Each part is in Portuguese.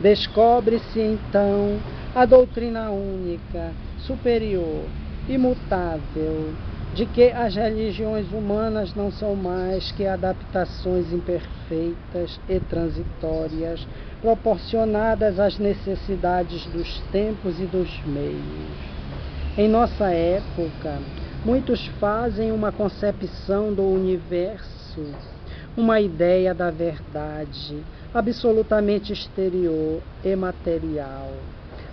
Descobre-se então a doutrina única, superior, imutável, de que as religiões humanas não são mais que adaptações imperfeitas e transitórias, proporcionadas às necessidades dos tempos e dos meios. Em nossa época, muitos fazem uma concepção do universo, uma ideia da verdade, absolutamente exterior e material.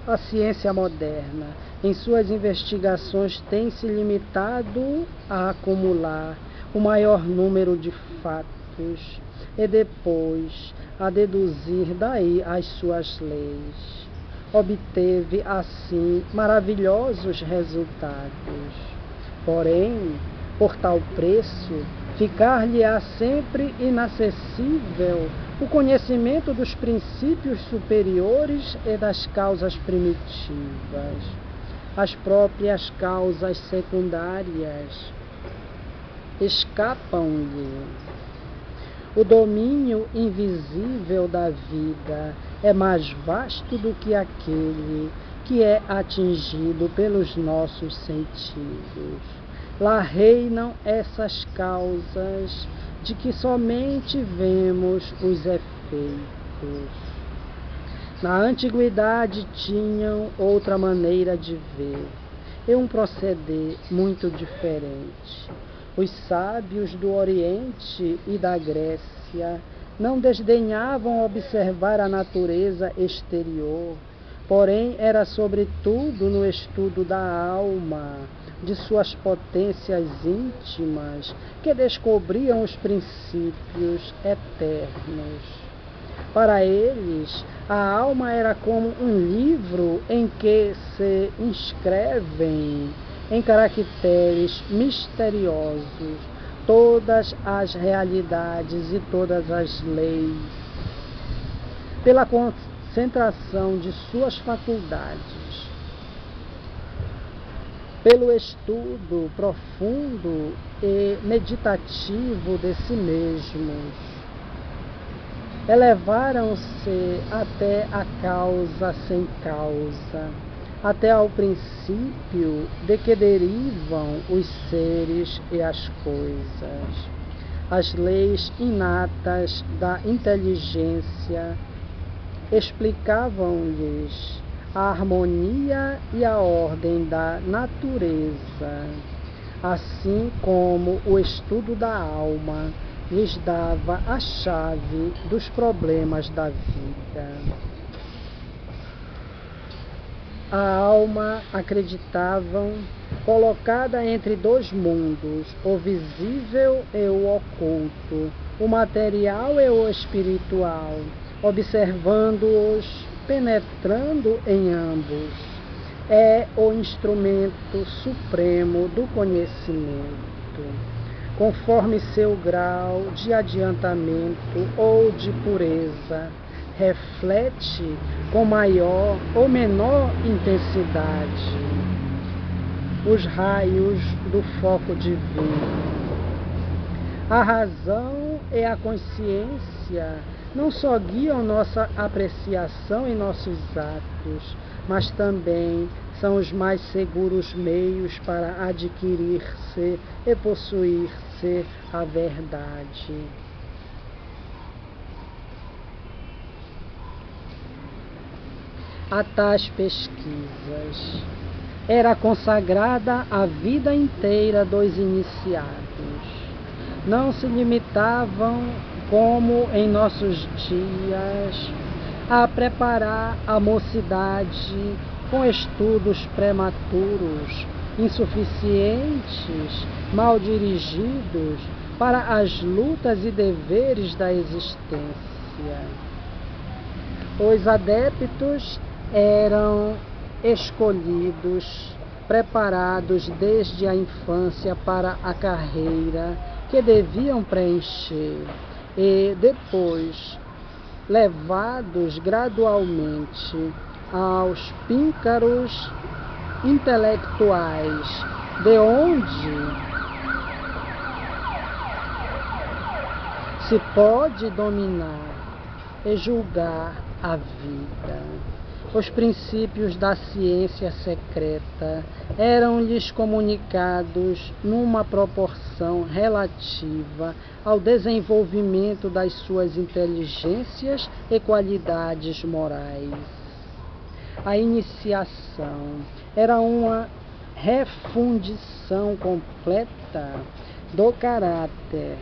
A ciência moderna, em suas investigações, tem se limitado a acumular o maior número de fatos e depois a deduzir daí as suas leis. Obteve, assim, maravilhosos resultados. Porém, por tal preço, ficar-lhe-á sempre inacessível o conhecimento dos princípios superiores e das causas primitivas. As próprias causas secundárias escapam-lhe. O domínio invisível da vida é mais vasto do que aquele que é atingido pelos nossos sentidos. Lá reinam essas causas de que somente vemos os efeitos. Na antiguidade tinham outra maneira de ver e um proceder muito diferente. Os sábios do Oriente e da Grécia não desdenhavam observar a natureza exterior, porém era sobretudo no estudo da alma, de suas potências íntimas, que descobriam os princípios eternos. Para eles, a alma era como um livro em que se inscrevem, em caracteres misteriosos, todas as realidades e todas as leis. Pela concentração de suas faculdades, pelo estudo profundo e meditativo de si mesmos, elevaram-se até a causa sem causa, até ao princípio de que derivam os seres e as coisas. As leis inatas da inteligência explicavam-lhes a harmonia e a ordem da natureza, assim como o estudo da alma lhes dava a chave dos problemas da vida. A alma, acreditavam, colocada entre dois mundos, o visível e o oculto, o material e o espiritual, observando-os, penetrando em ambos, é o instrumento supremo do conhecimento, conforme seu grau de adiantamento ou de pureza, reflete com maior ou menor intensidade os raios do foco divino. A razão e a consciência não só guiam nossa apreciação e nossos atos, mas também são os mais seguros meios para adquirir-se e possuir-se a verdade. A tais pesquisas era consagrada a vida inteira dos iniciados. Não se limitavam, como em nossos dias, a preparar a mocidade com estudos prematuros, insuficientes, mal dirigidos para as lutas e deveres da existência. Os adeptos eram escolhidos, preparados desde a infância para a carreira que deviam preencher e depois levados gradualmente aos píncaros intelectuais, de onde se pode dominar e julgar a vida. Os princípios da ciência secreta eram-lhes comunicados numa proporção relativa ao desenvolvimento das suas inteligências e qualidades morais. A iniciação era uma refundição completa do caráter,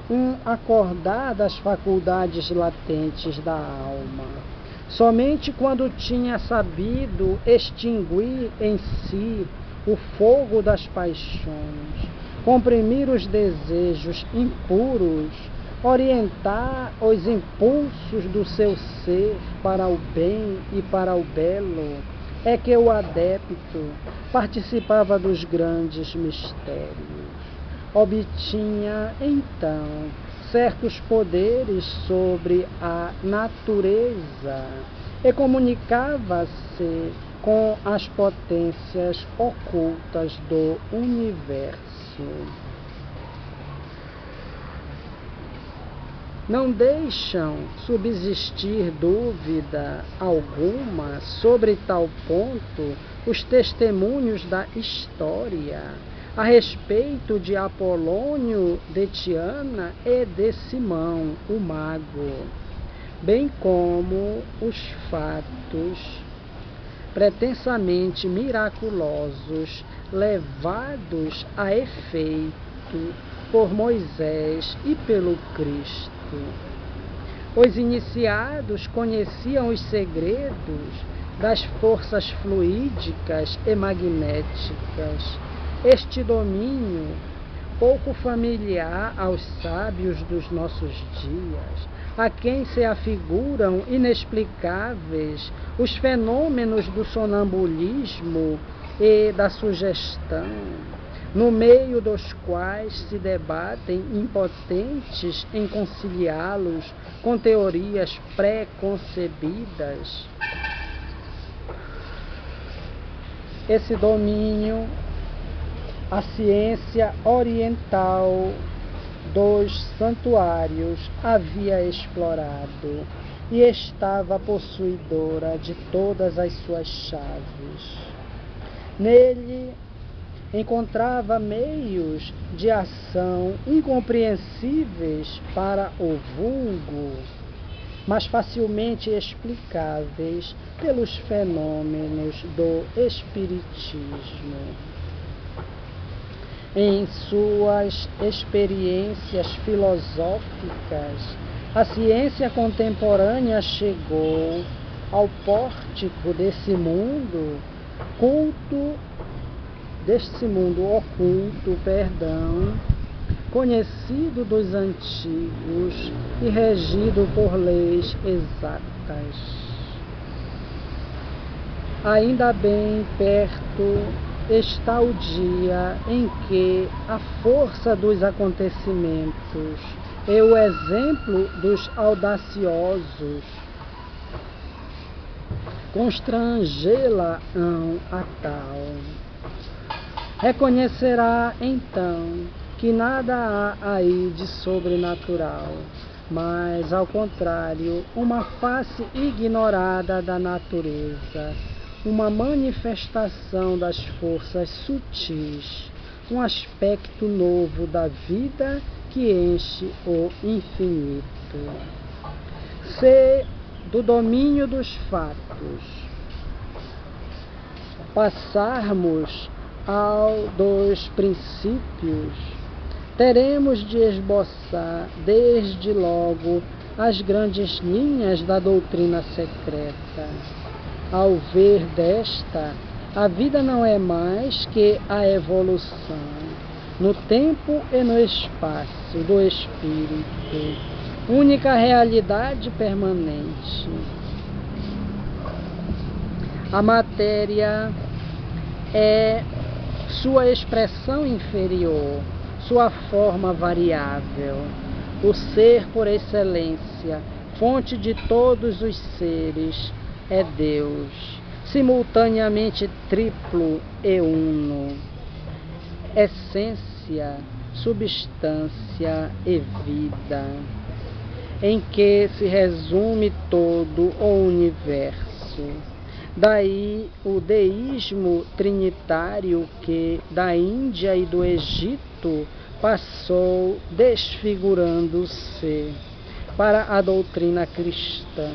um acordar das faculdades latentes da alma. Somente quando tinha sabido extinguir em si o fogo das paixões, comprimir os desejos impuros, orientar os impulsos do seu ser para o bem e para o belo, é que o adepto participava dos grandes mistérios. Obtinha, então, certos poderes sobre a natureza e comunicava-se com as potências ocultas do universo. Não deixam subsistir dúvida alguma sobre tal ponto os testemunhos da história a respeito de Apolônio de Tiana e de Simão, o mago, bem como os fatos pretensamente miraculosos levados a efeito por Moisés e pelo Cristo. Os iniciados conheciam os segredos das forças fluídicas e magnéticas. Este domínio, pouco familiar aos sábios dos nossos dias, a quem se afiguram inexplicáveis os fenômenos do sonambulismo e da sugestão, no meio dos quais se debatem impotentes em conciliá-los com teorias pré-concebidas. Esse domínio a ciência oriental dos santuários havia explorado e estava possuidora de todas as suas chaves. Nele encontrava meios de ação incompreensíveis para o vulgo, mas facilmente explicáveis pelos fenômenos do espiritismo. Em suas experiências filosóficas, a ciência contemporânea chegou ao pórtico desse mundo oculto, conhecido dos antigos e regido por leis exatas. Ainda bem perto está o dia em que a força dos acontecimentos e o exemplo dos audaciosos constrangê-la-ão a tal. Reconhecerá então que nada há aí de sobrenatural, mas, ao contrário, uma face ignorada da natureza, uma manifestação das forças sutis, um aspecto novo da vida que enche o infinito. Se do domínio dos fatos passarmos ao dos princípios, teremos de esboçar desde logo as grandes linhas da doutrina secreta. Ao ver desta, a vida não é mais que a evolução, no tempo e no espaço do espírito, única realidade permanente. A matéria é sua expressão inferior, sua forma variável. O ser por excelência, fonte de todos os seres, é Deus, simultaneamente triplo e uno, essência, substância e vida. em que se resume todo o universo. Daí o deísmo trinitário que da Índia e do Egito passou desfigurando-se para a doutrina cristã.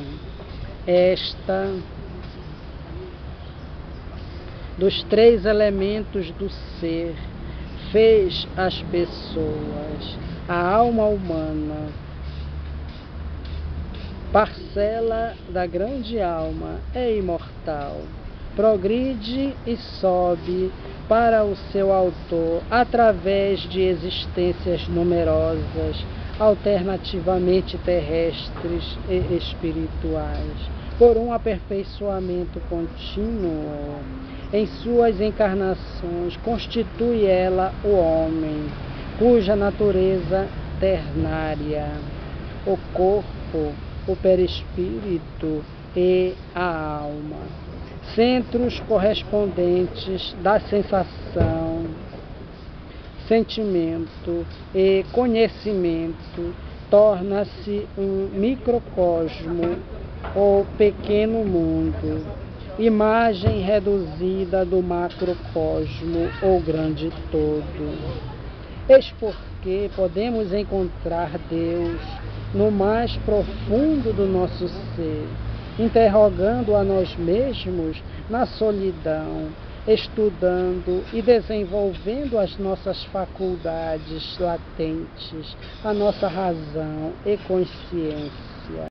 Esta dos três elementos do ser fez as pessoas, a alma humana, parcela da grande alma, é imortal, progride e sobe para o seu autor através de existências numerosas, alternativamente terrestres e espirituais, por um aperfeiçoamento contínuo. Em suas encarnações constitui ela o homem, cuja natureza ternária, o corpo, o perispírito e a alma, centros correspondentes da sensação, sentimento e conhecimento, torna-se um microcosmo ou pequeno mundo, imagem reduzida do macrocosmo ou grande todo. Eis porque podemos encontrar Deus no mais profundo do nosso ser, interrogando a nós mesmos na solidão, estudando e desenvolvendo as nossas faculdades latentes, a nossa razão e consciência.